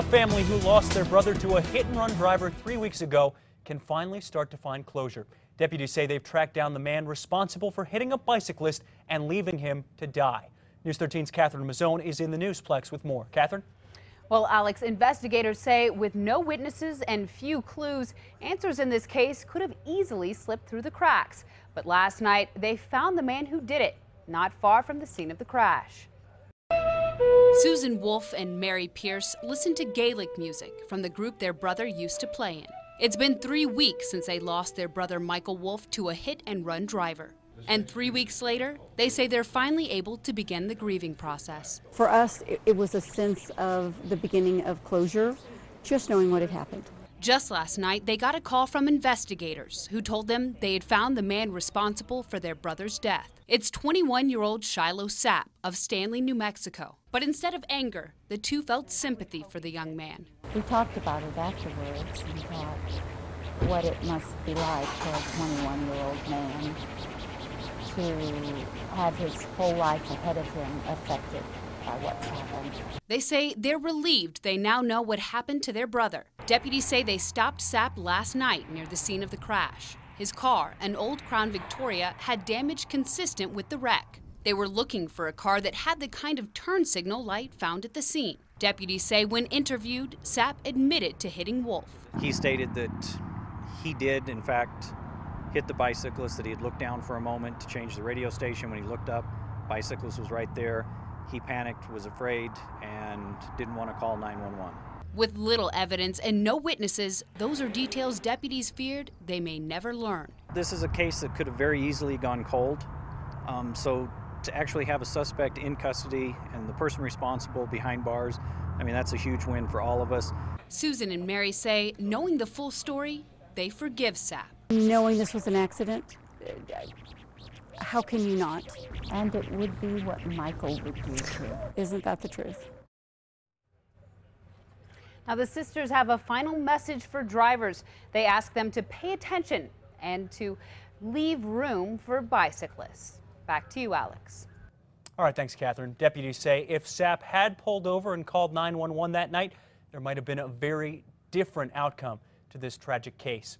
family who lost their brother to a hit-and-run driver 3 weeks ago can finally start to find closure. Deputies say they've tracked down the man responsible for hitting a bicyclist and leaving him to die. News 13's Catherine Mazzone is in the Newsplex with more. Catherine? Well, Alex, investigators say with no witnesses and few clues, answers in this case could have easily slipped through the cracks. But last night, they found the man who did it, not far from the scene of the crash. Susan Wolf and Mary Pierce listen to Gaelic music from the group their brother used to play in. It's been 3 weeks since they lost their brother Michael Wolf to a hit-and-run driver. And 3 weeks later, they say they're finally able to begin the grieving process. For us, it was a sense of the beginning of closure, just knowing what had happened. Just last night, they got a call from investigators who told them they had found the man responsible for their brother's death. It's 21-year-old Shiloh Sapp of Stanley, New Mexico. But instead of anger, the two felt sympathy for the young man. We talked about it afterwards and thought what it must be like for a 21-year-old man to have his whole life ahead of him affected by what's happened. They say they're relieved they now know what happened to their brother. Deputies say they stopped Sapp last night near the scene of the crash. His car, an old Crown Victoria, had damage consistent with the wreck. They were looking for a car that had the kind of turn signal light found at the scene. Deputies say when interviewed, Sapp admitted to hitting Wolf. He stated that he did, in fact, hit the bicyclist, that he had looked down for a moment to change the radio station. When he looked up, bicyclist was right there. He panicked, was afraid, and didn't want to call 911. With little evidence and no witnesses, those are details deputies feared they may never learn. This is a case that could have very easily gone cold. So to actually have a suspect in custody and the person responsible behind bars, I mean, that's a huge win for all of us. Susan and Mary say, knowing the full story, they forgive Sapp. Knowing this was an accident, how can you not? And it would be what Michael would do too. Isn't that the truth? Now, the sisters have a final message for drivers. They ask them to pay attention and to leave room for bicyclists. Back to you, Alex. All right, thanks, Catherine. Deputies say if Sapp had pulled over and called 911 that night, there might have been a very different outcome to this tragic case.